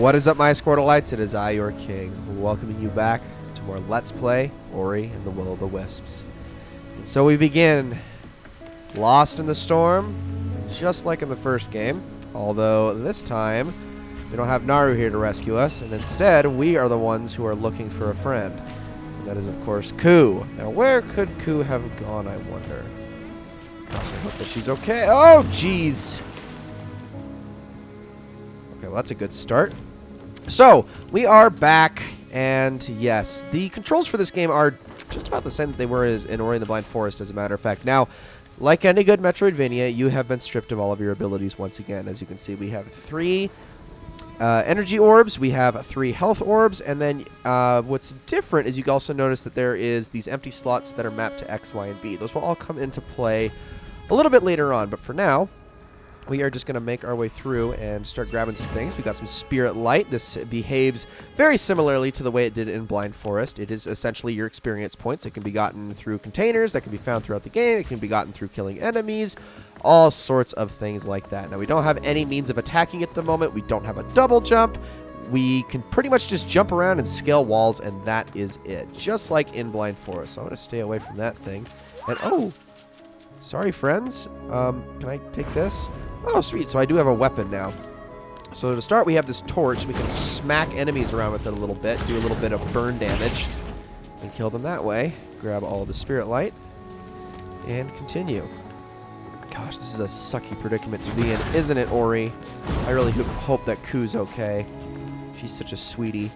What is up, my Squirtleites? It is I, your king, welcoming you back to more Let's Play Ori and the Will of the Wisps. And so we begin, lost in the storm, just like in the first game, although this time we don't have Naru here to rescue us, and instead we are the ones who are looking for a friend. And that is, of course, Ku. Now, where could Ku have gone, I wonder? Gosh, I hope that she's okay. Oh, jeez! Okay, well, that's a good start. So, we are back, and yes, the controls for this game are just about the same that they were in Ori and the Blind Forest, as a matter of fact. Now, like any good Metroidvania, you have been stripped of all of your abilities once again. As you can see, we have 3 energy orbs, we have 3 health orbs, and then what's different is you can also notice that there is these empty slots that are mapped to X, Y, and B. Those will all come into play a little bit later on, but for now, we are just going to make our way through and start grabbing some things. We got some Spirit Light. This behaves very similarly to the way it did in Blind Forest. It is essentially your experience points. It can be gotten through containers that can be found throughout the game. It can be gotten through killing enemies, all sorts of things like that. Now, we don't have any means of attacking at the moment. We don't have a double jump. We can pretty much just jump around and scale walls, and that is it, just like in Blind Forest. So I'm going to stay away from that thing. And, oh, sorry, friends. Can I take this? Oh, sweet. So I do have a weapon now. So to start, we have this torch. We can smack enemies around with it a little bit, do a little bit of burn damage, and kill them that way. Grab all the Spirit Light, and continue. Gosh, this is a sucky predicament to be in, isn't it, Ori? I really hope that Ku's okay. She's such a sweetie.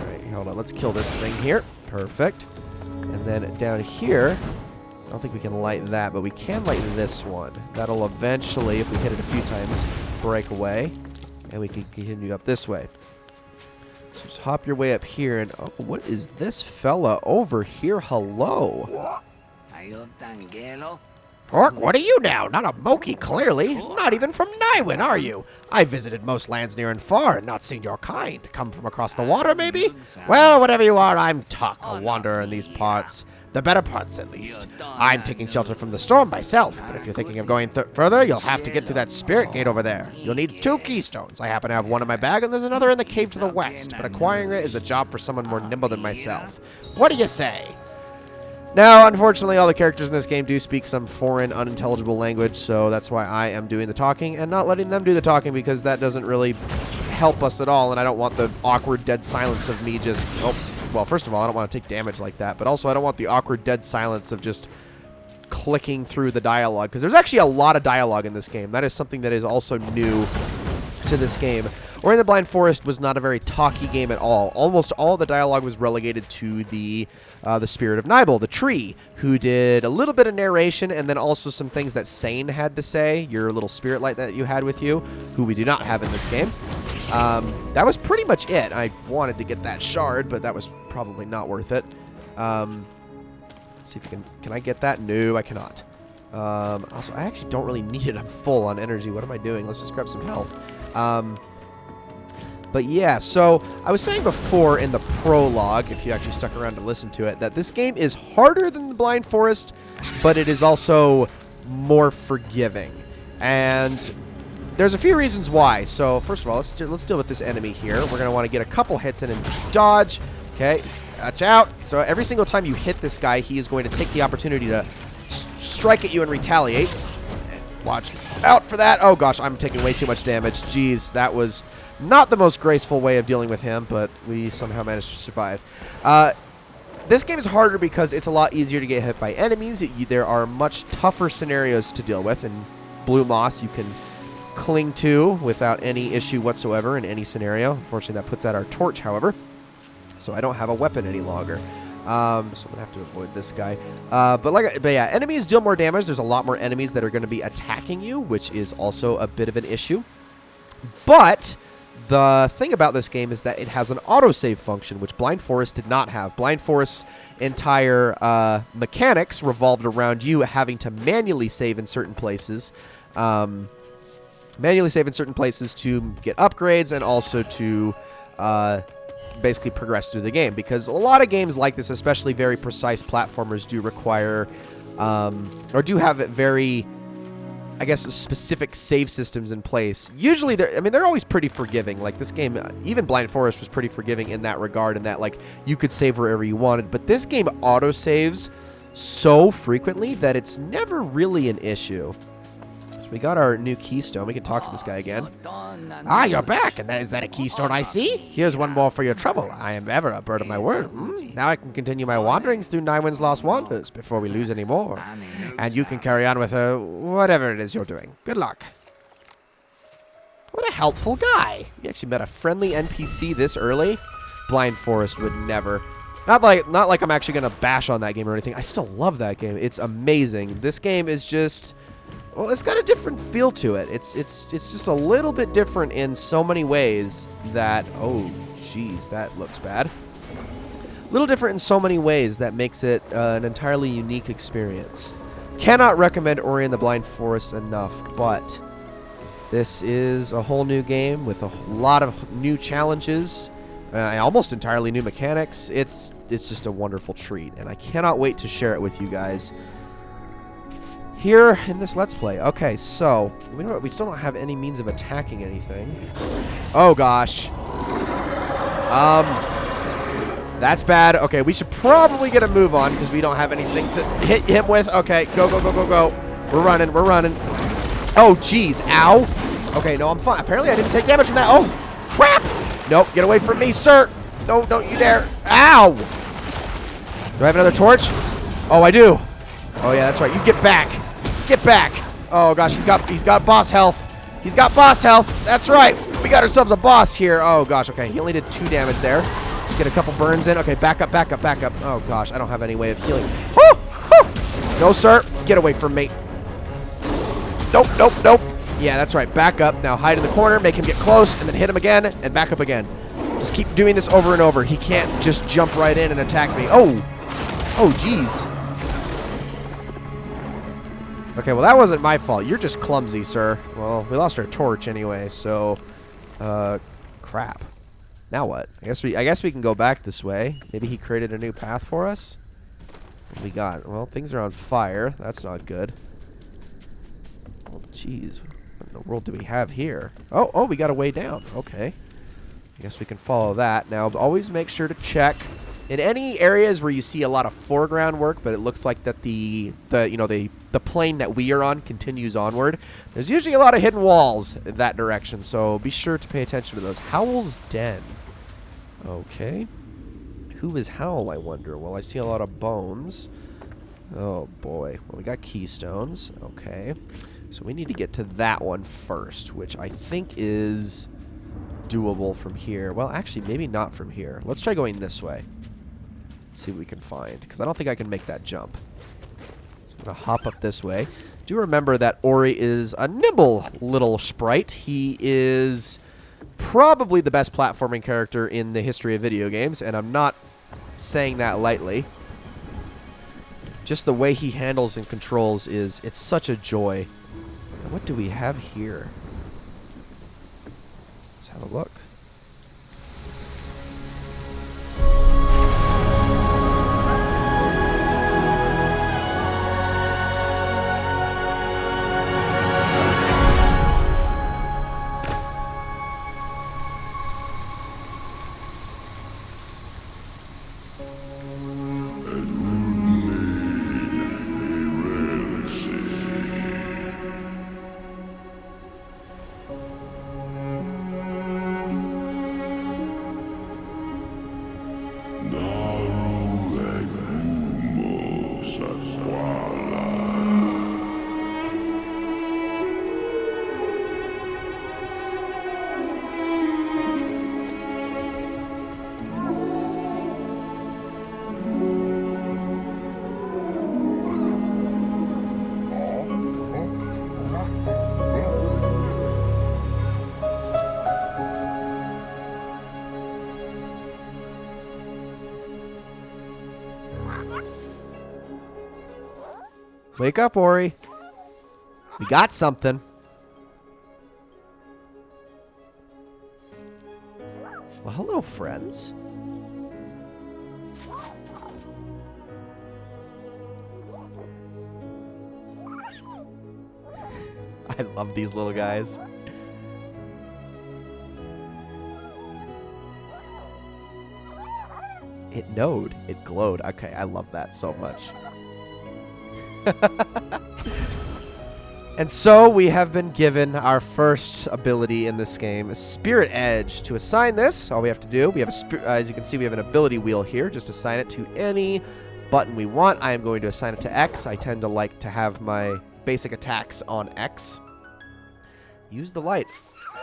All right, hold on. Let's kill this thing here. Perfect. And then down here, I don't think we can light that, but we can light this one. That'll eventually, if we hit it a few times, break away. And we can continue up this way. So just hop your way up here. And, oh, what is this fella over here? Hello. Orc, what are you now? Not a Moki, clearly. Not even from Niwen, are you? I visited most lands near and far and not seen your kind. Come from across the water, maybe? Well, whatever you are, I'm Tuck, a wanderer in these parts. The better parts, at least. I'm taking shelter from the storm myself, but if you're thinking of going further, you'll have to get through that spirit gate over there. You'll need 2 keystones. I happen to have one in my bag, and there's another in the cave to the west, but acquiring it is a job for someone more nimble than myself. What do you say? Now, unfortunately, all the characters in this game do speak some foreign, unintelligible language, so that's why I am doing the talking and not letting them do the talking, because that doesn't really help us at all, and I don't want the awkward dead silence of me just... Oh, well, first of all, I don't want to take damage like that, but also I don't want the awkward dead silence of just clicking through the dialogue, because there's actually a lot of dialogue in this game. That is something that is also new to this game. Ori and the Blind Forest was not a very talky game at all. Almost all of the dialogue was relegated to the spirit of Niwen, the tree, who did a little bit of narration and then also some things that Sane had to say, your little spirit light that you had with you, who we do not have in this game. That was pretty much it. I wanted to get that shard, but that was probably not worth it. Let's see if we can I get that? No, I cannot. Also, I actually don't really need it. I'm full on energy. What am I doing? Let's just grab some health. But yeah, so I was saying before in the prologue, if you actually stuck around to listen to it, that this game is harder than the Blind Forest, but it is also more forgiving. And there's a few reasons why. So first of all, let's deal with this enemy here. We're going to want to get a couple hits in and dodge. Okay, watch out. So every single time you hit this guy, he is going to take the opportunity to strike at you and retaliate. Watch out for that. Oh gosh, I'm taking way too much damage. Jeez, that was not the most graceful way of dealing with him, but we somehow managed to survive. This game is harder because it's a lot easier to get hit by enemies. There are much tougher scenarios to deal with. In Blue Moss, you can cling to without any issue whatsoever in any scenario. Unfortunately, that puts out our torch, however. So I don't have a weapon any longer. So I'm going to have to avoid this guy. But yeah, enemies deal more damage. There's a lot more enemies that are going to be attacking you, which is also a bit of an issue. But the thing about this game is that it has an autosave function, which Blind Forest did not have. Blind Forest's entire mechanics revolved around you having to manually save in certain places. Manually save in certain places to get upgrades and also to basically progress through the game, because a lot of games like this, especially very precise platformers, do require or do have very I guess, specific save systems in place. Usually, they're always pretty forgiving. Like, this game, even Blind Forest was pretty forgiving in that regard, in that, like, you could save wherever you wanted. But this game auto-saves so frequently that it's never really an issue. So we got our new keystone. We can talk to this guy again. Ah, you're back, and is that a keystone I see? Here's one more for your trouble. I am ever a bird of my word. Now I can continue my wanderings through Niwen's Lost Wonders before we lose any more. And you can carry on with whatever it is you're doing. Good luck. What a helpful guy. We actually met a friendly NPC this early. Blind Forest would never. Not like I'm actually going to bash on that game or anything. I still love that game. It's amazing. This game is just... Well, it's got a different feel to it. It's just a little bit different in so many ways that... Oh, jeez, that looks bad. A little different in so many ways that makes it an entirely unique experience. Cannot recommend Ori and the Blind Forest enough, but this is a whole new game with a lot of new challenges, almost entirely new mechanics. It's just a wonderful treat, and I cannot wait to share it with you guys here in this Let's Play. Okay, so we still don't have any means of attacking anything. Oh gosh. That's bad. Okay, we should probably get a move on because we don't have anything to hit him with. Okay, go, go, go, go, go. We're running, we're running. Oh, jeez. Ow. Okay, no, I'm fine. Apparently, I didn't take damage from that. Oh, crap. Nope, get away from me, sir. No, don't you dare. Ow. Do I have another torch? Oh, I do. Oh, yeah, that's right. You get back. Get back. Oh, gosh, he's got boss health. He's got boss health. That's right. We got ourselves a boss here. Oh, gosh, okay. He only did 2 damage there. Get a couple burns in. Okay, back up, back up, back up. Oh, gosh, I don't have any way of healing. Woo! Woo! No, sir. Get away from me. Nope, nope, nope. Yeah, that's right. Back up. Now hide in the corner, make him get close, and then hit him again, and back up again. Just keep doing this over and over. He can't just jump right in and attack me. Oh! Oh, jeez. Okay, well, that wasn't my fault. You're just clumsy, sir. Well, we lost our torch anyway, so... crap. Now what? I guess we can go back this way. Maybe he created a new path for us? What we got? Well, things are on fire. That's not good. Oh, jeez. What in the world do we have here? Oh, we got a way down. Okay. I guess we can follow that. Now, always make sure to check in any areas where you see a lot of foreground work, but it looks like that the plane that we are on continues onward. There's usually a lot of hidden walls in that direction, so be sure to pay attention to those. Howl's Den. Okay. Who is Howl, I wonder? Well, I see a lot of bones. Oh, boy. Well, we got keystones. Okay. So we need to get to that one first, which I think is doable from here. Well, actually, maybe not from here. Let's try going this way. See what we can find, because I don't think I can make that jump. So I'm going to hop up this way. Do remember that Ori is a nimble little sprite. He is probably the best platforming character in the history of video games, and I'm not saying that lightly. Just the way he handles and controls it's such a joy. What do we have here? Let's have a look. Wake up, Ori. We got something. Well, hello, friends. I love these little guys. It knowed. It glowed. Okay, I love that so much. And so we have been given our first ability in this game, Spirit Edge. To assign this, all we have to do, we have as you can see, we have an ability wheel here. Just assign it to any button we want. I am going to assign it to X. I tend to like to have my basic attacks on X. Use the light. All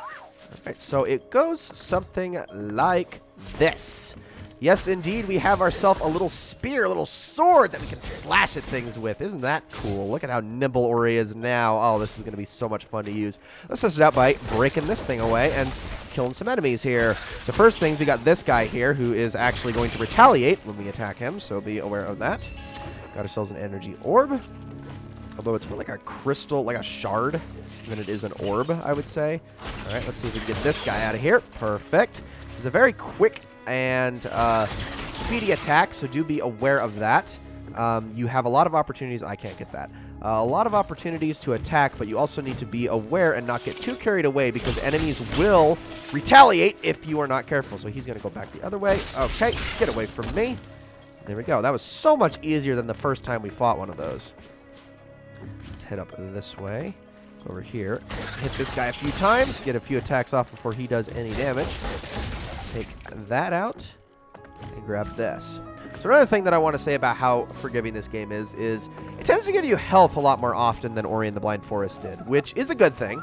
right, so it goes something like this. Yes, indeed, we have ourselves a little spear, a little sword that we can slash at things with. Isn't that cool? Look at how nimble Ori is now. Oh, this is going to be so much fun to use. Let's test it out by breaking this thing away and killing some enemies here. So first things, we got this guy here who is actually going to retaliate when we attack him, so be aware of that. Got ourselves an energy orb. Although it's more like a crystal, like a shard, than it is an orb, I would say. All right, let's see if we can get this guy out of here. Perfect. It's a very quick and speedy attack, so do be aware of that. You have a lot of opportunities. I can't get that. A lot of opportunities to attack, but you also need to be aware and not get too carried away because enemies will retaliate if you are not careful. So he's going to go back the other way. Okay, get away from me. There we go. That was so much easier than the first time we fought one of those. Let's head up this way. Over here. Let's hit this guy a few times. Get a few attacks off before he does any damage. Take that out and grab this. So another thing that I want to say about how forgiving this game is it tends to give you health a lot more often than Ori and the Blind Forest did, which is a good thing.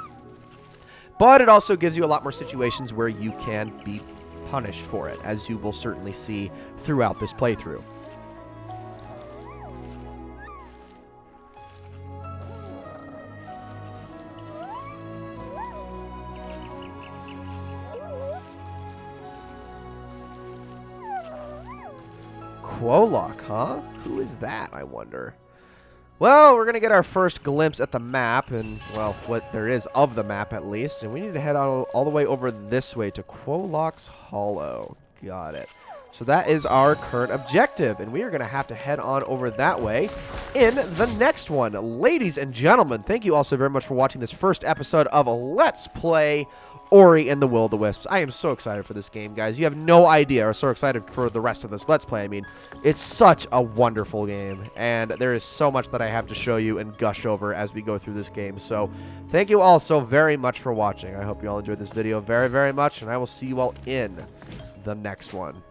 But it also gives you a lot more situations where you can be punished for it, as you will certainly see throughout this playthrough. Quolock, huh? Who is that, I wonder? Well, we're going to get our first glimpse at the map, and, well, what there is of the map, at least. And we need to head all the way over this way to Quolock's Hollow. Got it. So that is our current objective, and we are going to have to head on over that way in the next one. Ladies and gentlemen, thank you all so very much for watching this first episode of Let's Play Ori and the Will of the Wisps. I am so excited for this game, guys. You have no idea. I'm so excited for the rest of this Let's Play. I mean, it's such a wonderful game, and there is so much that I have to show you and gush over as we go through this game. So thank you all so very much for watching. I hope you all enjoyed this video very, very much, and I will see you all in the next one.